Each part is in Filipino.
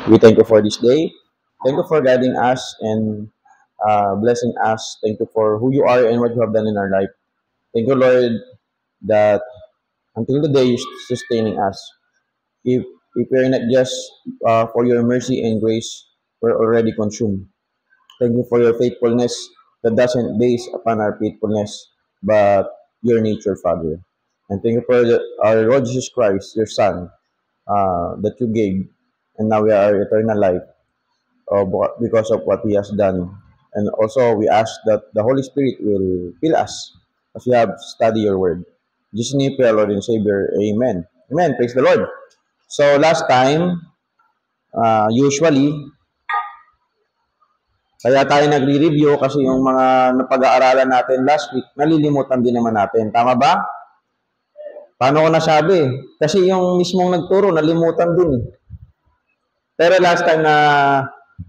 We thank you for this day. Thank you for guiding us and blessing us. Thank you for who you are and what you have done in our life. Thank you, Lord, that until the day you're sustaining us. If, if we're not just for your mercy and grace, we're already consumed. Thank you for your faithfulness that doesn't base upon our faithfulness, but your nature, Father. And thank you for our Lord Jesus Christ, your Son, that you gave, and now we are eternal life because of what He has done. And also, we ask that the Holy Spirit will fill us as we have studied your word. In Jesus' name, pray, Lord and Savior. Amen. Amen. Praise the Lord. So, last time, usually, kaya tayo nagre-review kasi yung mga napag-aaralan natin last week, nalilimutan din naman natin. Tama ba? Paano ko nasabi? Kasi yung mismong nagturo, nalimutan din. Pero last time na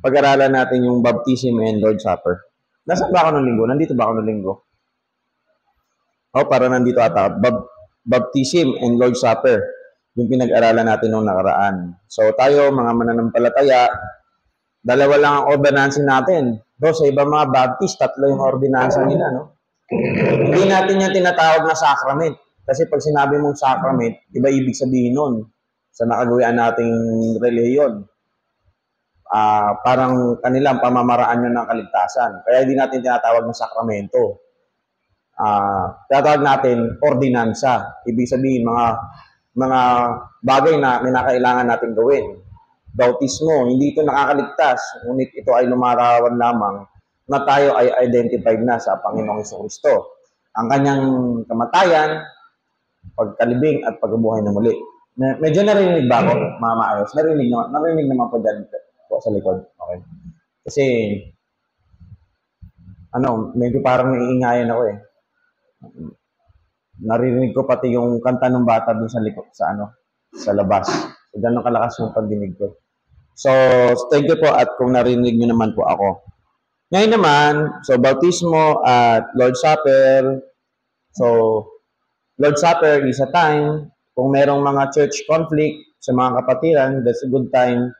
pag-aralan natin yung baptism and Lord's Supper. Nasaan ba ako ng linggo? Nandito ba ako ng linggo? Para nandito ata. Baptism and Lord's Supper. Yung pinag-aralan natin nung nakaraan. So tayo, mga mananampalataya, dalawa lang ang ordinansa natin. Sa ibang mga Baptist, 3 yung ordinansa nila, no? Hindi natin yung tinatawag na sacrament. Kasi pag sinabi mong sacrament, iba ibig sabihin nun sa nakagawian nating relihiyon. Parang kanilang pamamaraan yun ng kaligtasan. Kaya hindi natin tinatawag na sakramento. Tinatawag natin ordinansa. Ibig sabihin, mga bagay na kinakailangan natin gawin. Bautismo, hindi ito nakakaligtas, ngunit ito ay lumarawan lamang na tayo ay identified na sa Panginoong Jesucristo. Ang kanyang kamatayan, pagkalibing at pagbuhay na muli. Medyo narinig ba ako, mga maayos? Narinig naman po dyan po sa likod. Okay. Kasi, medyo parang naiingayan ako eh. Narinig ko pati yung kanta ng bata dun sa likod, sa labas. So, ganun kalakas yung pagdinig ko. So, thank you po at kung narinig nyo naman po ako. Ngayon naman, so, bautismo at Lord's Supper. So, Lord's Supper is a time, kung merong mga church conflict sa mga kapatiran, that's a good time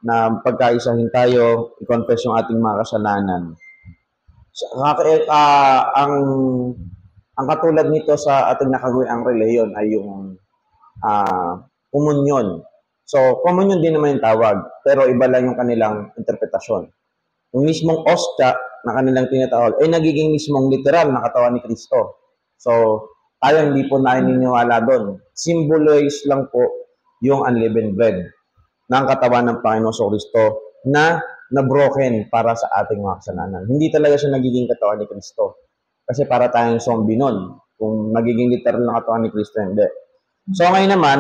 na pagkaisahin tayo, i-confess yung ating mga kasalanan. So, ang katulad nito sa ating nakagawiang relihiyon ay yung komunyon. So, komunyon din naman yung tawag, pero iba lang yung kanilang interpretasyon. Yung mismong ostya na kanilang tinatawag ay nagiging mismong literal na katawan ni Kristo. So, tayo hindi po naniniwala doon. Symbolize lang po yung unleavened bread ng katawan ng Panginoon Kristo na na-broken para sa ating mga kasalanan. Hindi talaga siya nagiging katawan ni Kristo. Kasi para tayong zombie nun. Kung nagiging literal na katawan ni Kristo, hindi. So, ngayon naman,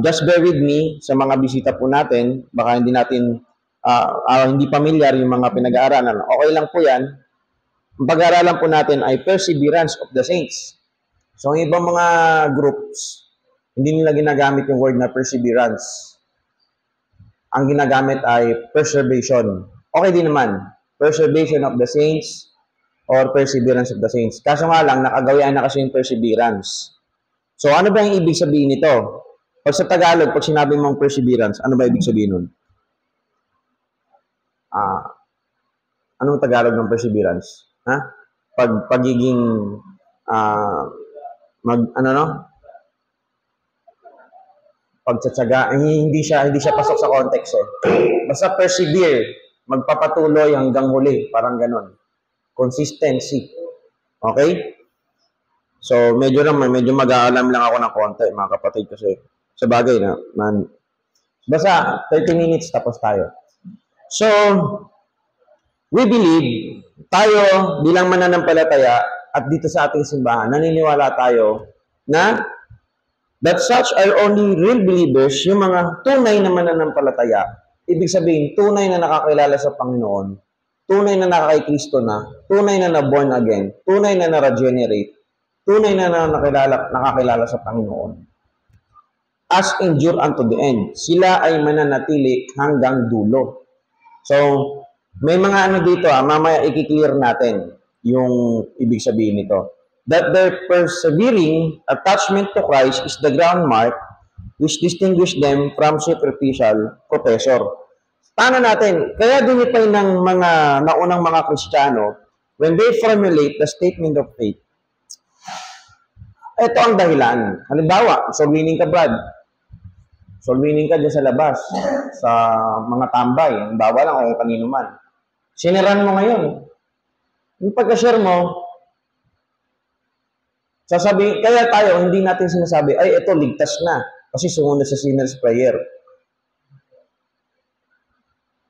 just bear with me sa mga bisita po natin. Baka hindi natin, hindi familiar yung mga pinag-aaralan. Okay lang po yan. Ang pag-aaralan po natin ay perseverance of the saints. So, ang ibang mga groups, hindi nila ginagamit yung word na perseverance. Ang ginagamit ay preservation. Okay din naman. Preservation of the saints or perseverance of the saints. Kaso nga lang, nakagawian na kasi yung perseverance. So, ano ba yung ibig sabihin nito? Pag sa Tagalog, pag sinabi mong perseverance, ano ba ibig sabihin nun? Anong Tagalog ng perseverance? Pagiging, pagtsatsaga, hindi siya pasok sa context eh. Basta persevere, magpapatuloy hanggang huli, parang ganon. Consistency. Okay? So, medyo mag-aalam lang ako ng konti, mga kapatid, kasi sa bagay na, basta 30 minutes tapos tayo. So, we believe, tayo bilang mananampalataya at dito sa ating simbahan, naniniwala tayo na that such are only real believers, yung mga tunay na mananampalataya. Ibig sabihin, tunay na nakakilala sa Panginoon, tunay na nakakay Kristo na, tunay na na-born again, tunay na na-regenerate, tunay na nakakilala sa Panginoon. As endure unto the end. Sila ay mananatili hanggang dulo. So, may mga dito, mamaya i-clear natin yung ibig sabihin nito. That their persevering attachment to Christ is the ground mark which distinguish them from superficial professor. Paano natin? Kaya dinipay ng mga naunang mga Kristiyano, when they formulate the statement of faith, ito ang dahilan. Halimbawa, soul winning ka, Brad. Soul winning ka dyan sa labas, sa mga tambay. Halimbawa lang kung kanino man. Siniran mo ngayon. Yung pagka-share mo, sasabi, kaya tayo, hindi natin sinasabi, ay, ito, ligtas na. Kasi sumunod sa sinner's prayer.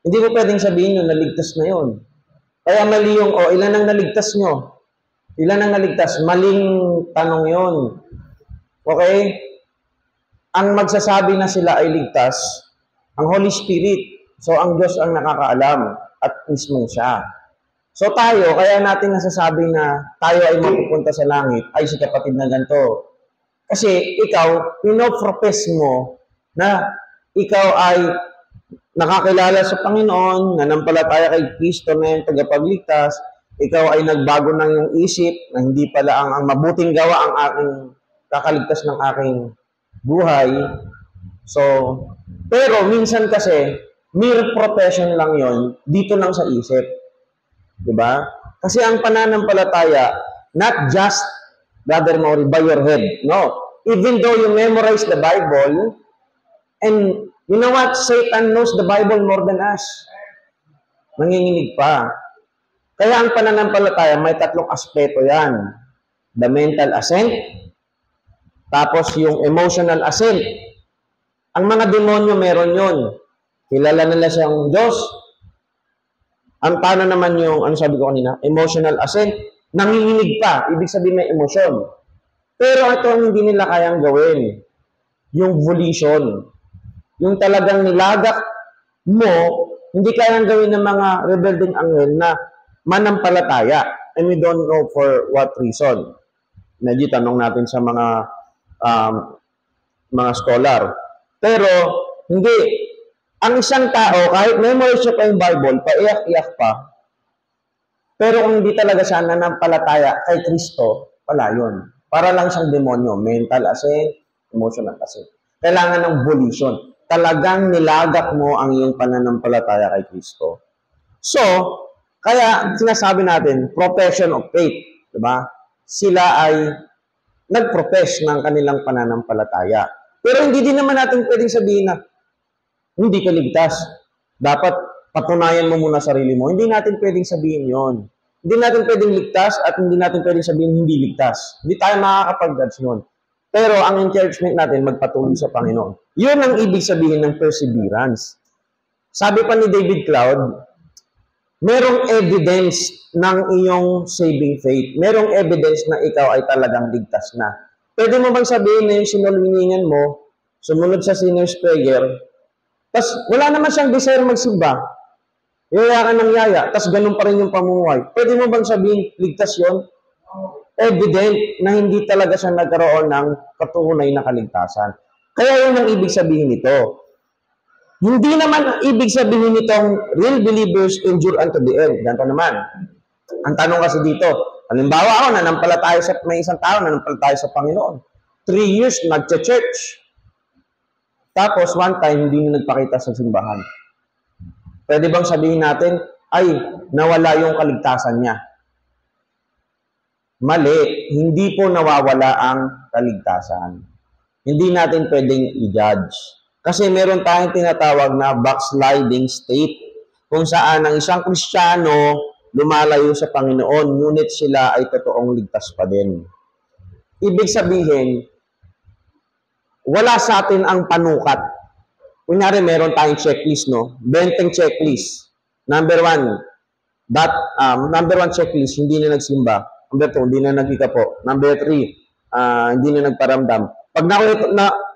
Hindi mo pwedeng sabihin yun, naligtas na yun. Kaya mali yung, ilan ang naligtas nyo? Ilan ang naligtas? Maling tanong yun. Okay? Ang magsasabi na sila ay ligtas, ang Holy Spirit. So, ang Diyos ang nakakaalam at mismo siya. So, tayo, kaya natin nasasabi na tayo ay mapupunta sa langit, ay si kapatid na ganito. Kasi ikaw, pinoprofess mo na ikaw ay nakakilala sa Panginoon, nanampalataya kay Kristo na yung tagapagligtas, ikaw ay nagbago ng iyong isip na hindi pala ang mabuting gawa ang aking kakaligtas ng aking buhay. So, pero minsan kasi, mere profession lang yon dito lang sa isip. Diba? Kasi ang pananampalataya, not just, Brother Maury, by your head. No. Even though you memorize the Bible, and you know what? Satan knows the Bible more than us. Nanginginig pa. Kaya ang pananampalataya, may tatlong aspeto yan. The mental assent, tapos yung emotional assent. Ang mga demonyo meron yun. Kilala nila siyang Diyos. Ang paano naman yung, ano sabi ko kanina, emotional assent, nanginginig pa. Ibig sabihin may emosyon. Pero ito ang hindi nila kayang gawin. Yung volition. Yung talagang nilagak mo, hindi kayang gawin ng mga rebelding anghel na manampalataya. And we don't know for what reason. Medyo tanong natin sa mga scholar. Pero, hindi. Ang isang tao, kahit memorize siya pa yung Bible, paiyak-iyak pa, pero kung hindi talaga siya nanampalataya kay Kristo, wala yun. Para lang siyang demonyo, mental assent, emotional assent. Kailangan ng volition. Talagang nilagak mo ang iyong pananampalataya kay Kristo. So, kaya sinasabi natin, profession of faith. Diba? Sila ay nag-profess ng kanilang pananampalataya. Pero hindi din naman natin pwedeng sabihin na hindi ka ligtas. Dapat patunayan mo muna sarili mo. Hindi natin pwedeng sabihin yon. Hindi natin pwedeng ligtas at hindi natin pwedeng sabihin hindi ligtas. Hindi tayo makakapag-judge nun. Pero ang encouragement natin, magpatuloy sa Panginoon. Yun ang ibig sabihin ng perseverance. Sabi pa ni David Cloud, merong evidence ng iyong saving faith. Merong evidence na ikaw ay talagang ligtas na. Pwede mo bang sabihin na yung sinulwiningan mo, sumunod sa sinner's prayer, tas wala naman siyang desire magsimba. Yaya ka ng yaya, tas ganun pa rin yung pamumuhay. Pwede mo bang sabihin, ligtas yon? Evident na hindi talaga siya nagkaroon ng katunay na kaligtasan. Kaya yun ang ibig sabihin nito. Hindi naman ibig sabihin nitong real believers endure unto the end. Ganito naman. Ang tanong kasi dito, halimbawa ako, nanampalataya sa may isang tao, nanampalataya sa Panginoon. 3 years, nagche-church. Tapos, one time, hindi na nagpakita sa simbahan. Pwede bang sabihin natin, ay, nawala yung kaligtasan niya? Mali. Hindi po nawawala ang kaligtasan. Hindi natin pwedeng i-judge. Kasi meron tayong tinatawag na backsliding state, kung saan ang isang Kristiyano lumalayo sa Panginoon, ngunit sila ay totoong ligtas pa din. Ibig sabihin, wala sa atin ang panukat. Kunyari, meron tayong checklist, no? 20 checklist. Number 1 checklist, hindi na nagsimba. Number 2, hindi na nagkikapo. Number 3, hindi na nagparamdam. Pag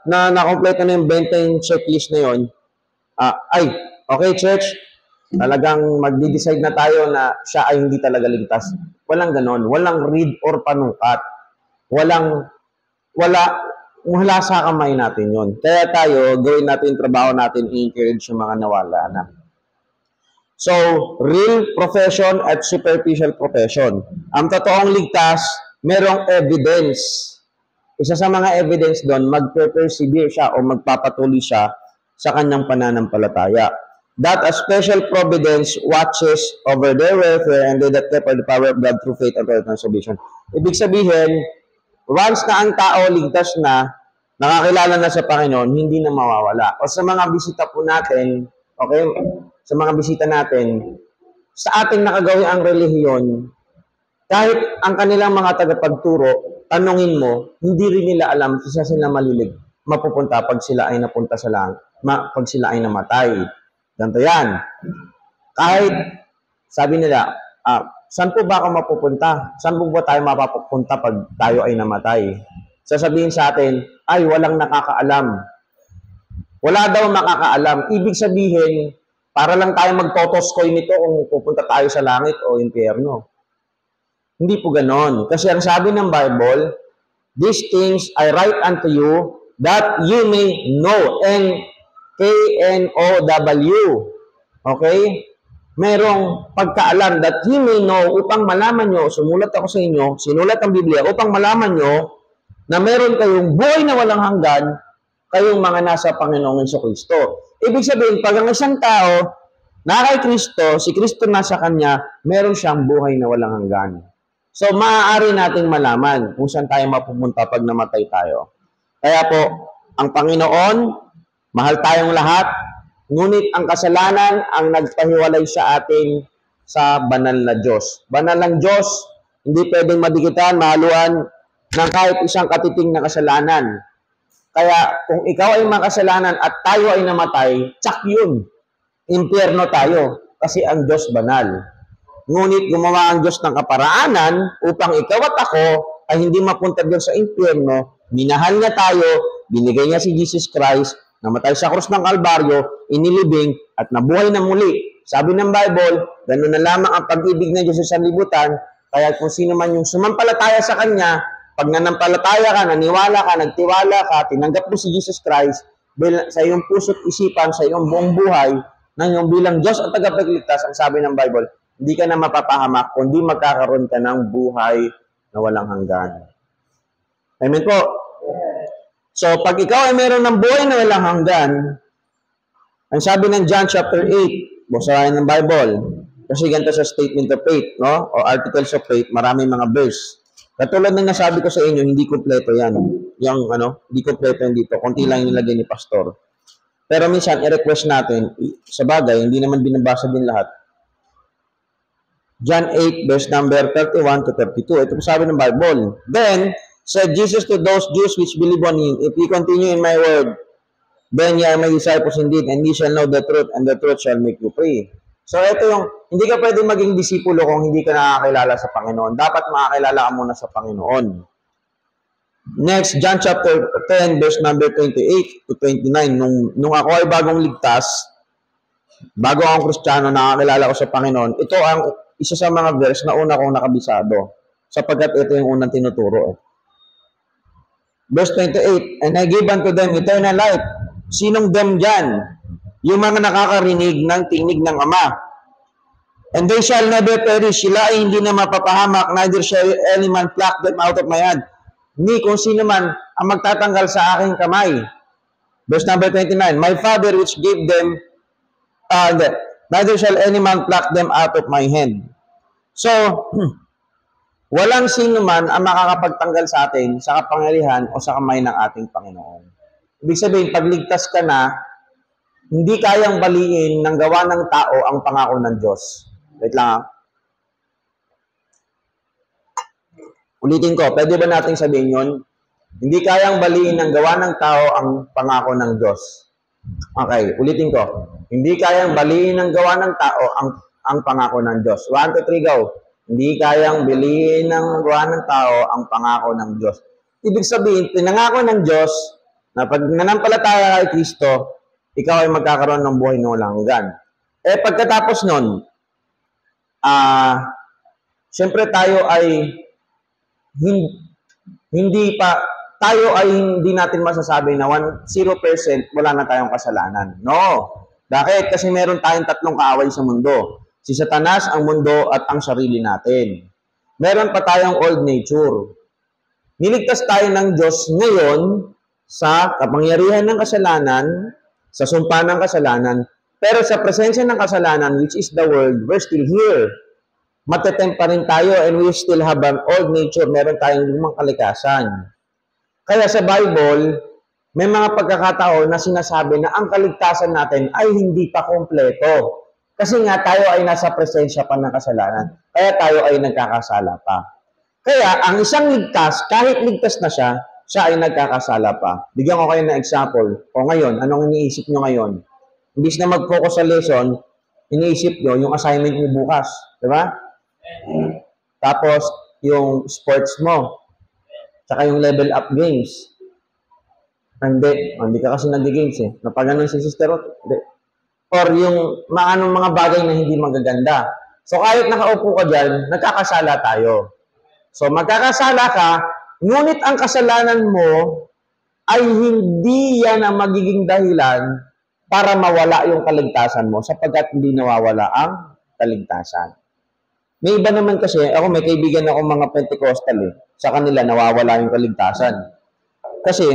na-complete na yung 20 checklist na yun, okay, church, talagang magdi-decide na tayo na siya ay hindi talaga ligtas. Walang ganon. Walang read or panukat. Wala sa kamay natin yun. Kaya tayo, gawin natin yung trabaho natin, i-encourage yung mga nawala na. So, real profession at superficial profession. Ang totoong ligtas, merong evidence. isa sa mga evidence doon, magpe-persevere siya o magpapatuloy siya sa kanyang pananampalataya. That a special providence watches over their welfare and they that keep the power of God through faith and prayer salvation. Ibig sabihin, once na ang tao ligtas na, nakakilala na sa Panginoon, hindi na mawawala. O sa mga bisita po natin, okay, sa mga bisita natin, sa ating nakagawi ang relihiyon, kahit ang kanilang mga tagapagturo, tanungin mo, hindi rin nila alam kung saan sila mapupunta pag sila ay napunta sa langit, pag sila ay namatay. Ganito yan. Kahit, sabi nila, saan po ba ako mapupunta? Saan po ba tayo mapapunta pag tayo ay namatay? Sasabihin sa atin, ay, walang nakakaalam. Wala daw makakaalam. Ibig sabihin, para lang tayo magtotoskoy nito kung pupunta tayo sa langit o impyerno. Hindi po ganon. Kasi ang sabi ng Bible, these things I write unto you that you may know. K-N-O-W. Okay? Merong pagkaalam that you may know upang malaman nyo, sumulat ako sa inyo, sinulat ang Biblia, upang malaman nyo na meron kayong buhay na walang hanggan, kayong mga nasa Panginoong Jesucristo. Ibig sabihin, pag ang isang tao na kay Kristo, si Kristo nasa kanya, meron siyang buhay na walang hanggan. So, maaari nating malaman kung saan tayo mapupunta pag namatay tayo. Kaya po, ang Panginoon, mahal tayong lahat, ngunit ang kasalanan ang nagpahiwalay sa atin sa banal na Diyos. Banal ng Diyos, hindi pwedeng madikitan, mahaluan ng kahit isang katiting na kasalanan. Kaya kung ikaw ay makasalanan at tayo ay namatay, tsak yun. Impyerno tayo kasi ang Diyos banal. Ngunit gumawa ang Diyos ng kaparaanan upang ikaw at ako ay hindi mapunta doon sa impyerno. Minahal niya tayo, binigay niya si Jesus Christ, namatay sa krus ng Kalbaryo, inilibing at nabuhay na muli. Sabi ng Bible, ganoon na lamang ang pag-ibig ng Diyos sa sanlibutan, kaya kung sino man yung sumampalataya sa Kanya, pag nanampalataya ka, naniwala ka, nagtiwala ka, tinanggap mo si Jesus Christ sa iyong puso't isipan, sa iyong buong buhay, ng iyong bilang Diyos at tagapagligtas, ang sabi ng Bible, hindi ka na mapapahamak, kundi magkakaroon ka ng buhay na walang hanggan. Amen po. So, pag ikaw ay meron ng buhay na walang hanggan, ang sabi ng John chapter 8, basahin ng Bible, kasi ganito sa statement of faith, no? O articles of faith, maraming mga verse. Katulad ng nasabi ko sa inyo, hindi kompleto yan. Yung, hindi kompleto yan dito. Konti lang yung nilagay ni pastor. Pero minsan, i-request natin, sa bagay, hindi naman binabasa din lahat. John 8, verse number 31 to 32. Ito po sabi ng Bible. Then, said Jesus to those Jews which believe on Him, if ye continue in my word, then ye are my disciples indeed, and ye shall know the truth, and the truth shall make you free. So, ito yung, hindi ka pwedeng maging disipulo kung hindi ka nakakilala sa Panginoon. Dapat makakilala ka muna sa Panginoon. Next, John chapter 10, verse number 28 to 29. Nung ako ay bagong ligtas, bago akong Kristiyano, nakakilala ko sa Panginoon, ito ang isa sa mga verse na una kong nakabisado, sapagkat ito yung unang tinuturo. Verse 28, and I give unto them eternal life. Sinong them dyan? Yung mga nakakarinig ng tinig ng Ama. And they shall never perish. Sila ay hindi na mapapahamak, neither shall any man pluck them out of my hand. Ni kung sino man ang magtatanggal sa aking kamay. Verse number 29, my Father which gave them, neither shall any man pluck them out of my hand. So, walang sino man ang makakapagtanggal sa atin sa kapangyarihan o sa kamay ng ating Panginoon. Ibig sabihin, pag ligtas ka na, hindi kayang baliin ng gawa ng tao ang pangako ng Diyos. Wait lang. Ulitin ko, pwede ba nating sabihin yun? Hindi kayang baliin ng gawa ng tao ang pangako ng Diyos. Okay, ulitin ko. Hindi kayang baliin ng gawa ng tao ang pangako ng Diyos. 1, 2, 3, go. Hindi kayang baliin ng gawa ng tao ang pangako ng Diyos. Ibig sabihin, pinangako ng Diyos na pag nanampalataya kay Kristo, ikaw ay magkakaroon ng buhay na walang hanggan. Pagkatapos nun, siyempre tayo ay hindi natin masasabi na 0% wala na tayong kasalanan. No. Bakit? Kasi meron tayong tatlong kaaway sa mundo. Si Satanas, ang mundo, at ang sarili natin. Meron pa tayong old nature. Niligtas tayo ng Diyos ngayon sa kapangyarihan ng kasalanan, sa sumpa ng kasalanan, pero sa presensya ng kasalanan, which is the world, we're still here. Matetempt pa rin tayo and we still have an old nature. Meron tayong lumang kalikasan. Kaya sa Bible, may mga pagkakataon na sinasabi na ang kaligtasan natin ay hindi pa kompleto. Kasi nga tayo ay nasa presensya pa ng kasalanan. Kaya tayo ay nagkakasala pa. Kaya ang isang ligtas, kahit ligtas na siya, siya ay nagkakasala pa. Bigyan ko kayo ng example. O ngayon, anong iniisip nyo ngayon? Imbis na mag-focus sa lesson, iniisip nyo yung assignment nyo bukas. Diba? Tapos, yung sports mo. Tsaka yung level up games. Hindi ka kasi nag-games eh. Napaganon si sister. Hindi. Or yung mga bagay na hindi magaganda. So, kahit nakaupo ka dyan, nagkakasala tayo. So, magkakasala ka, ngunit ang kasalanan mo ay hindi yan ang magiging dahilan para mawala yung kaligtasan mo sapagkat hindi nawawala ang kaligtasan. May iba naman kasi, may kaibigan ako mga Pentecostal eh. Sa kanila, nawawala yung kaligtasan. Kasi,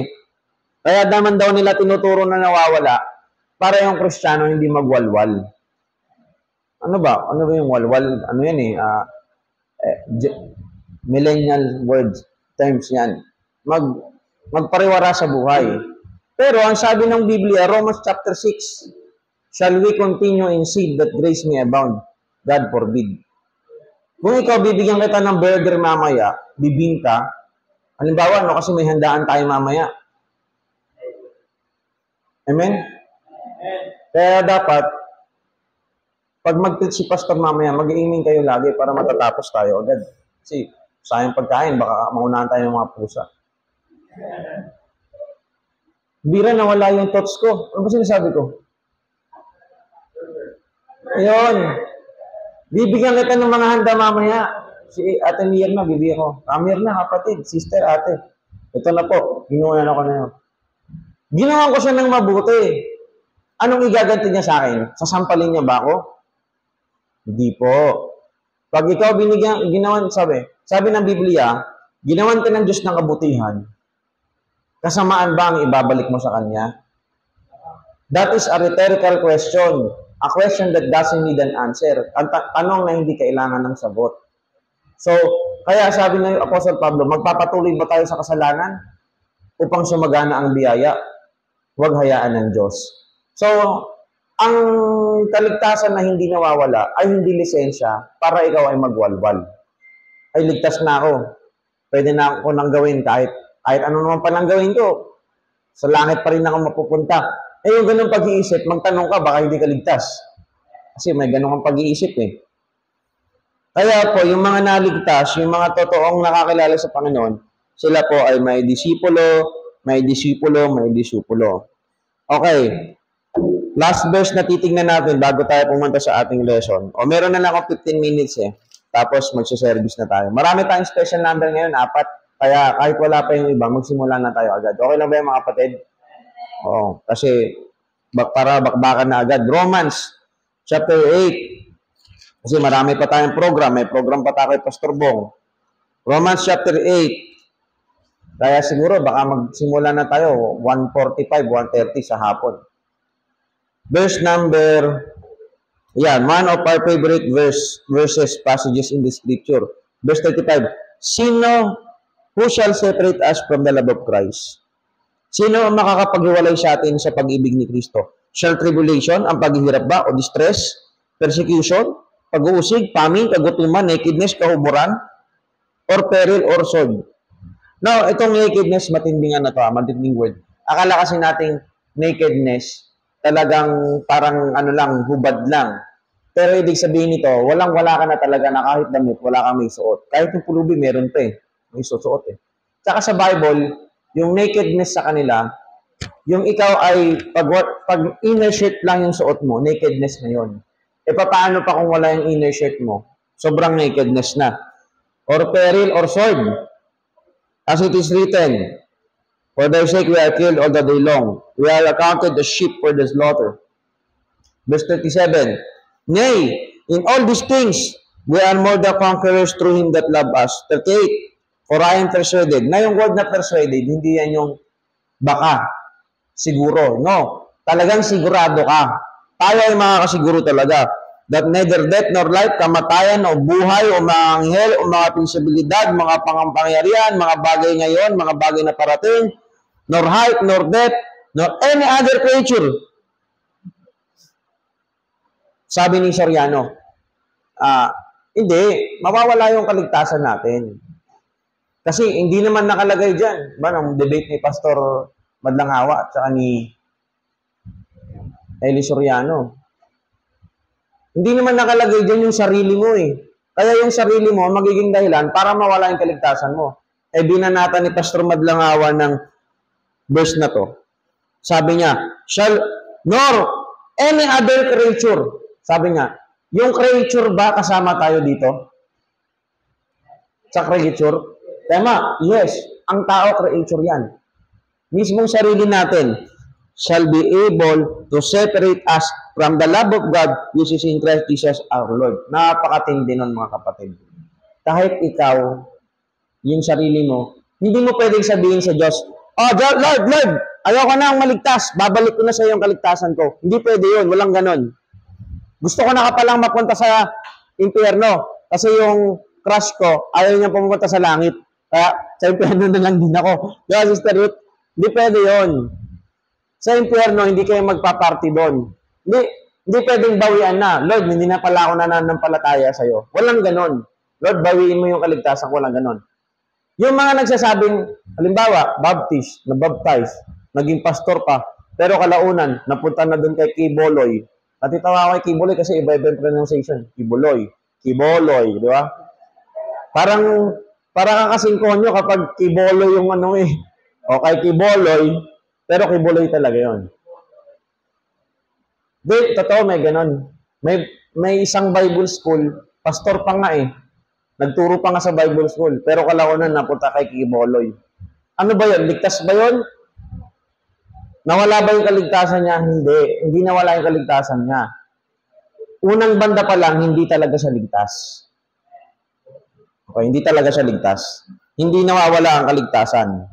kaya naman daw nila tinuturo na nawawala para yung Kristiyano hindi magwalwal. Ano ba? Ano ba yung walwal? Ano yan eh? Millennial words, terms yan. Magpariwara sa buhay. Pero ang sabi ng Biblia, Romans chapter 6, shall we continue in sin that grace may abound? God forbid. Kung ikaw bibigyan kita ng burger mamaya, bibingka, halimbawa, kasi may handaan tayo mamaya. Amen? Kaya dapat, pag mag-teach si pastor mamaya, mag-iiming kayo lagi para matatapos tayo agad. Kasi, sayang pagkain, baka maunahan tayo ng mga pusa. Bira, nawala yung thoughts ko. Ano ba sinasabi ko? Ayun. Bibigyan kita ng mga handa mamaya. Si Ate Mirna, bibigyan ko. Mirna, kapatid, sister, ate. Ito na po. Ginuha na ako na yun. Ginawa ko siya ng mabuti. Anong igaganti niya sa akin? Sasampalin niya ba ako? Hindi po. Pag ikaw ginawan, sabi ng Biblia, ginawan ka ng Diyos ng kabutihan, kasamaan ba ang ibabalik mo sa Kanya? That is a rhetorical question. A question that doesn't need an answer. Tanong na hindi kailangan ng sagot. So, kaya sabi ng Apostle Pablo, magpapatuloy ba tayo sa kasalanan upang sumagana ang biyaya? Huwag hayaan ng Diyos. So, ang kaligtasan na hindi nawawala ay hindi lisensya para ikaw ay magwalwal. Ay, ligtas na ako. Pwede na ako nang gawin kahit ano naman pa nang gawin ko. Sa langit pa rin ako mapupunta. Yung ganung pag-iisip, magtanong ka, baka hindi ka ligtas. Kasi may ganung pag-iisip eh. Kaya po, yung mga naligtas, yung mga totoong nakakilala sa Panginoon, sila po ay may disipulo. Okay. Last verse na titingnan natin bago tayo pumunta sa ating lesson. Meron na lang ako 15 minutes eh. Tapos magsiservice na tayo. Marami tayong special number ngayon, 4. Kaya kahit wala pa yung iba, magsimula na tayo agad. Okay lang ba yung mga kapatid? Oo. Kasi para bakbakan na agad. Romans chapter 8. Kasi marami pa tayong program. May program pa tayo kay Pastor Bong. Romans chapter 8. Kaya siguro baka magsimula na tayo 1:45, 1:30 sa hapon. Verse number, one of our favorite verses, passages in the scripture. Verse 35, who shall separate us from the love of Christ? Sino ang makakapaghiwalay sa atin sa pag-ibig ni Kristo? Shall tribulation, ang paghihirap ba, o distress, persecution, pag-uusig, famine, kagutuman, nakedness, kahuburan, or peril, or sword? Now, itong nakedness, matinding matinding word. Akala kasi nating nakedness, talagang parang hubad lang. Pero ibig sabihin nito, wala ka na talaga na kahit damit, wala kang may suot. Kahit yung pulubi, meron pa eh. May suot eh. Tsaka sa Bible, yung nakedness sa kanila, yung ikaw ay, pag inner shirt lang yung suot mo, nakedness na yun. Paano pa kung wala yung inner shirt mo? Sobrang nakedness na. Or peril or sword. As it is written, for their sake we are killed all the day long. We are accounted as sheep for the slaughter. Verse 37, nay, in all these things, we are more than conquerors through Him that loved us. 38, For I am persuaded. Na yung word na persuaded, hindi yan yung baka. Siguro. No. Talagang sigurado ka. Tayo ay makakasiguro talaga. That neither death nor life, kamatayan o buhay o mga anghel o mga pinsibilidad, mga pangampangyarihan, mga bagay ngayon, mga bagay na parating, nor height, nor depth, nor any other creature. Sabi ni Soriano, hindi, mawawala yung kaligtasan natin. Kasi hindi naman nakalagay dyan. Ba, ng debate ni Pastor Madlangawa at saka ni Eli Soriano. Hindi naman nakalagay dyan yung sarili mo eh. Kaya yung sarili mo, magiging dahilan para mawala yung kaligtasan mo. Eh, binanata ni Pastor Madlangawa ng verse na to. Sabi niya, nor any other creature. Sabi niya, yung creature ba kasama tayo dito? Sa creature? Tama, yes. Ang tao, creature yan. Mismong sarili natin shall be able to separate us from the love of God which is in Christ Jesus our Lord. Napakatindi nun mga kapatid. Kahit ikaw, yung sarili mo, hindi mo pwedeng sabihin sa Diyos, Lord, ayoko na ang maligtas, babalik ko na sa iyo ang kaligtasan ko. Hindi pwede yun, walang ganon. Gusto ko na ka palang mapunta sa impyerno kasi yung crush ko, ayaw niya pumunta sa langit. Kaya sa impyerno na lang din ako. Kaya Sister Ruth, hindi pwede yun. Sa impyerno, hindi kayo magpaparty doon. Hindi pwedeng bawian na. Lord, hindi na pala ako nananampalataya sa iyo. Walang ganon. Lord, bawiin mo yung kaligtasan ko, walang ganon. Yung mga nagsasabing, halimbawa, nabaptize, naging pastor pa, pero kalaunan, napunta na doon kay Kiboloy. Natitawa ako kay Kiboloy kasi iba-iba yung pronunciation. Kiboloy, di ba? Parang kakasing konyo kapag Kiboloy yung ano eh. O kay Kiboloy, pero Kiboloy talaga yon. Di, totoo, may ganon. May isang Bible school, pastor pa nga eh. Nagturo pa nga sa Bible school, pero kalaunan napunta kay Kiboloy. Ano ba yon? Ligtas ba yon? Nawala ba yung kaligtasan niya? Hindi. Hindi nawala yung kaligtasan niya. Unang banda pa lang, hindi talaga siya ligtas. Okay, hindi talaga siya ligtas. Hindi nawawala ang kaligtasan.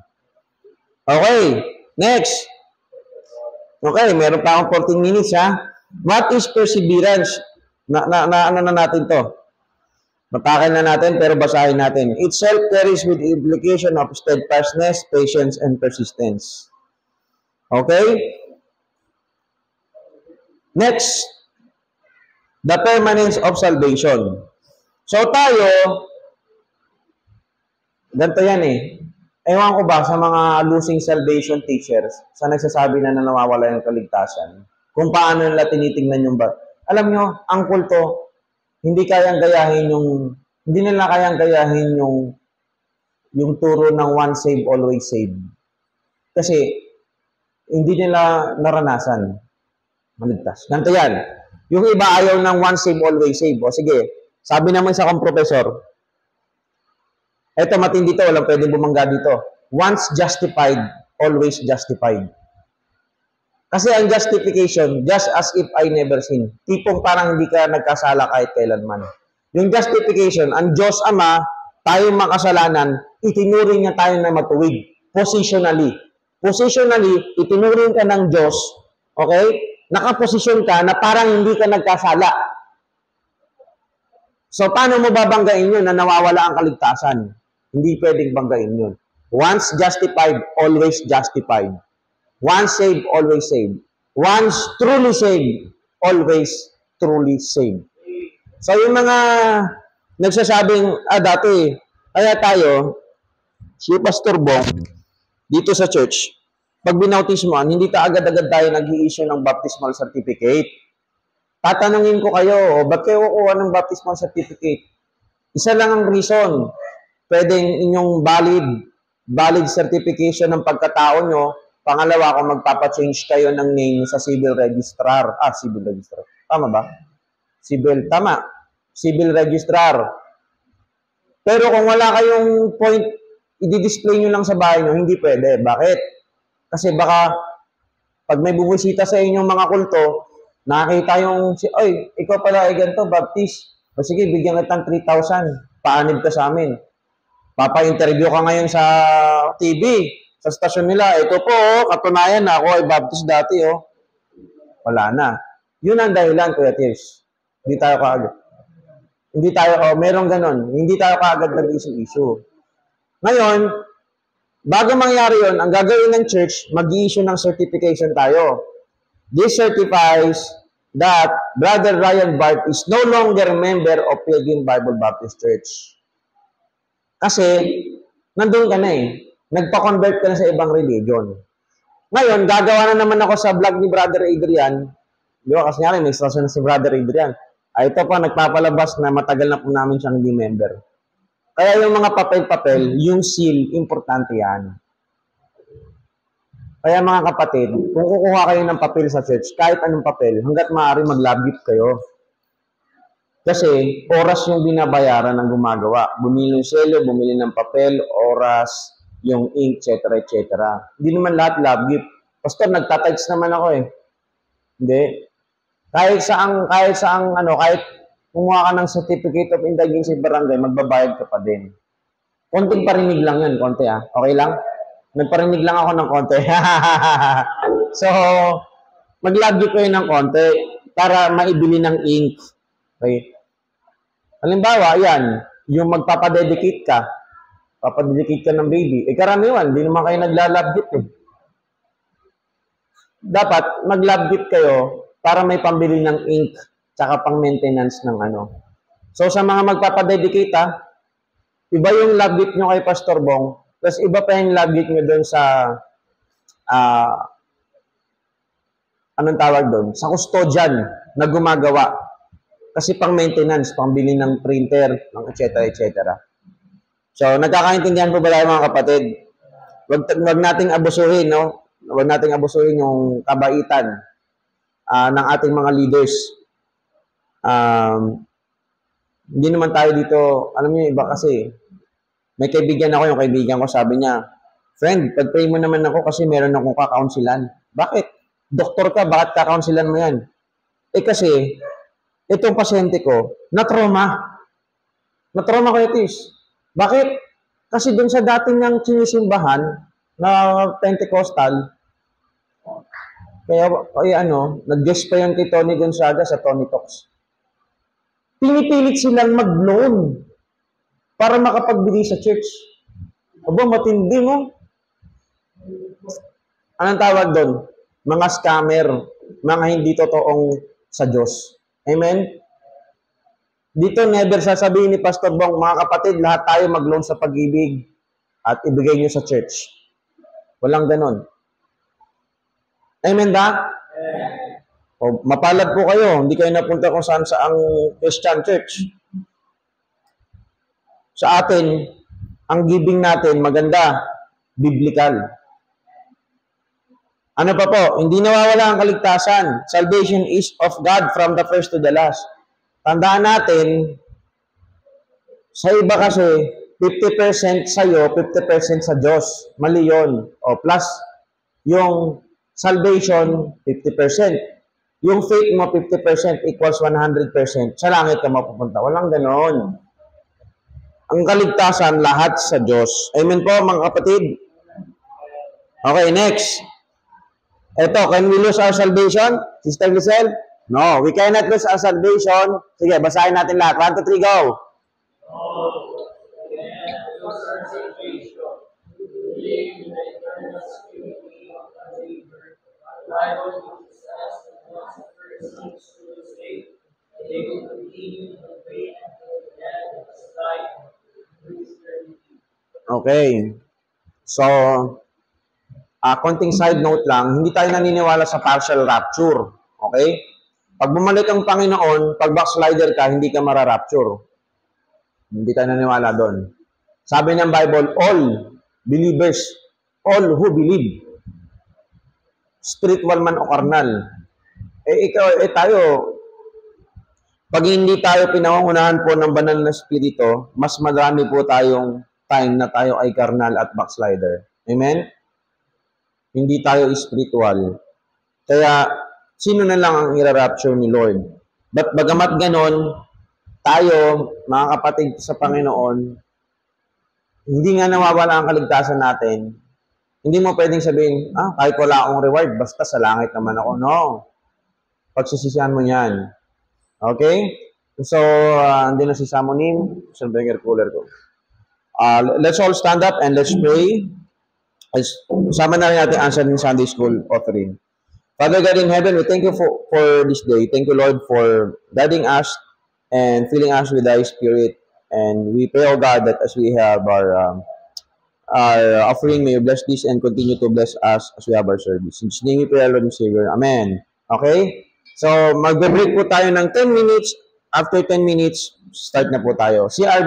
Okay, next. Okay, meron pa akong 14 minutes ha. What is perseverance? Ano na natin to? Matakil na natin pero basahin natin. Itself carries with implication of steadfastness, patience, and persistence. Okay? Next, the permanence of salvation. So tayo, ganito yan eh. Ewan ko ba sa mga losing salvation teachers, sa nagsasabi na nawawala yung kaligtasan, kung paano nila tinitingnan yung alam nyo, ang kulto, hindi nila kayang gayahin yung turo ng one save, always save. Kasi, hindi nila naranasan maligtas. Ganito yan. Yung iba ayaw ng one save, always save. O sige, sabi naman sa akong professor, eto matindi to, walang pwedeng bumangga dito. Once justified, always justified. Kasi ang justification, just as if I never sinned. Tipong parang hindi ka nagkasala kahit kailanman. Yung justification, ang Diyos Ama, tayong makasalanan, itinuring niya tayo na matuwid. Positionally. Positionally, itinuring ka ng Diyos, okay? Nakaposisyon ka na parang hindi ka nagkasala. So, paano mo babanggain yun na nawawala ang kaligtasan? Hindi pwedeng banggain yun. Once justified, always justified. Once saved, always saved. Once truly saved, always truly saved. So, yung mga nagsasabing, dati, kaya tayo, si Pastor Bong, dito sa church, pag binautismoan, hindi agad-agad tayo nag-i-issue ng baptismal certificate. Tatanungin ko kayo, ba't kayo kukuha ng baptismal certificate? Isa lang ang reason. Pwedeng inyong valid certification ng pagkatao nyo. Pangalawa, kung magpapachange kayo ng name sa civil registrar. Civil registrar. Tama ba? Tama. Civil registrar. Pero kung wala kayong point, i-display nyo lang sa bahay nyo, hindi pwede. Bakit? Kasi baka, pag may bumisita sa inyong mga kulto, nakakita yung, ikaw pala ay ganito, baptist. O sige, bigyan kitang 3,000. Paanib ka sa amin. Papa-interview ka ngayon sa TV, sa stasyon nila. Ito po, katunayan na ako ay baptist dati, Wala na. Yun ang dahilan, Kuya Tirs. Hindi tayo kaagad. Hindi tayo, merong ganon. Hindi tayo kaagad nag-issue. Ngayon, bago mangyari yun, ang gagawin ng church, mag-i-issue ng certification tayo. This certifies that Brother Ryan Bart is no longer member of Pilgrim Bible Baptist Church. Kasi, nandun ka na Nagpa-convert ka na sa ibang religion. Ngayon, gagawa na naman ako sa vlog ni Brother Adrian. Di ba? Kasi nga rin, may stasyon na si Brother Adrian. Ito pa, nagpapalabas na matagal na po namin siyang hindi member. Kaya yung mga papel-papel, yung seal, importante yan. Kaya mga kapatid, kung kukuha kayo ng papel sa church, kahit anong papel, hanggat maaari mag-love kayo. Kasi oras yung binabayaran ng gumagawa. Bumili ng selyo, bumili ng papel, oras, yung ink, etc. etc. Hindi naman lahat love gift. Pastor, nagtatites naman ako Hindi. Kahit kumuha ka ng certificate of indulgence sa barangay, magbabayad ka pa din. Konting parinig lang yun, konti Okay lang? Nagparinig lang ako ng konti. So, mag-love gift kayo ng konti para maibili ng ink. Okay? Halimbawa, yan, yung magpapadedicate ka ng baby. Karamihan, hindi naman kayo nagla-love gift Dapat, mag-love gift kayo para may pambili ng ink tsaka pang maintenance ng So, sa mga magpapadedicate iba yung love gift nyo kay Pastor Bong, tapos iba pa yung love gift nyo doon sa anong tawag doon? Sa custodian na gumagawa. Kasi pang maintenance, pang bili ng printer, etc. etc. So, nagkakaintindihan po ba tayo mga kapatid? Wag nating abusuhin, Wag nating abusuhin yung kabaitan ng ating mga leaders. Hindi naman tayo dito, alam niyo, iba kasi, may kaibigan ako, yung kaibigan ko, sabi niya, friend, pag-pray mo naman ako kasi meron akong kakaunsilan. Bakit? Doktor ka, bakit kakaunsilan mo yan? Kasi, itong pasyente ko, na-trauma. Na-trauma ko itis. Bakit? Kasi dun sa dating ng sinisimbahan na Pentecostal, kaya nag-guest pa yan kay Tony Gonzaga sa Tony Talks. Pinipilit silang mag-loan para makapagbili sa church. Aba, matindi Anong tawag doon? Mga scammer, mga hindi totoong sa Diyos. Amen? Dito never sasabihin ni Pastor Bong, mga kapatid, lahat tayo mag-loan sa pag-ibig at ibigay nyo sa church. Walang ganon. Amen ba? O, mapalad po kayo. Hindi kayo napunta kung saan sa ang Christian church. Sa atin, ang giving natin maganda, biblical. Ano pa po? Hindi nawawala ang kaligtasan. Salvation is of God from the first to the last. Tandaan natin, sa iba kasi, 50% sa'yo, 50% sa Diyos. Mali yun. O plus, yung salvation, 50%. Yung faith mo, 50% equals 100%. Sa langit ka mapupunta. Walang ganon. Ang kaligtasan, lahat sa Diyos. Amen po, mga kapatid? Okay, next. Ito, can we lose our salvation? Sister Giselle? No, we cannot lose our salvation. Sige, basahin natin lahat. 1, 2, 3, go! Okay. So, konting side note lang, hindi tayo naniniwala sa partial rapture. Okay? Pag bumalik ang Panginoon, pag backslider ka, hindi ka mararapture. Hindi tayo naniniwala doon. Sabi ng Bible, all believers, all who believe, spiritual man o carnal. Tayo, pag hindi tayo pinangungunahan po ng banal na spirito, mas marami po tayong time na tayo ay carnal at backslider. Amen? Hindi tayo spiritual. Kaya, sino na lang ang ira-rapture ni Lord? But bagamat ganon, tayo, mga kapatid sa Panginoon, hindi nga nawawala ang kaligtasan natin, hindi mo pwedeng sabihin, kahit wala akong reward, basta sa langit naman ako. No. Pagsisisihan mo yan. Okay? So, hindi na si Samonim. Saan ba yung air cooler ko? Let's all stand up and let's pray. Sama na rin natin answer ng Sunday School offering. Father God in heaven, we thank you for this day. Thank you, Lord, for guiding us and filling us with thy spirit. And we pray, oh God, that as we have our offering, may you bless this and continue to bless us as we have our service. In Jesus' name we pray, Lord and Savior. Amen. Okay? So, magbe-break po tayo ng 10 minutes. After 10 minutes, start na po tayo. CR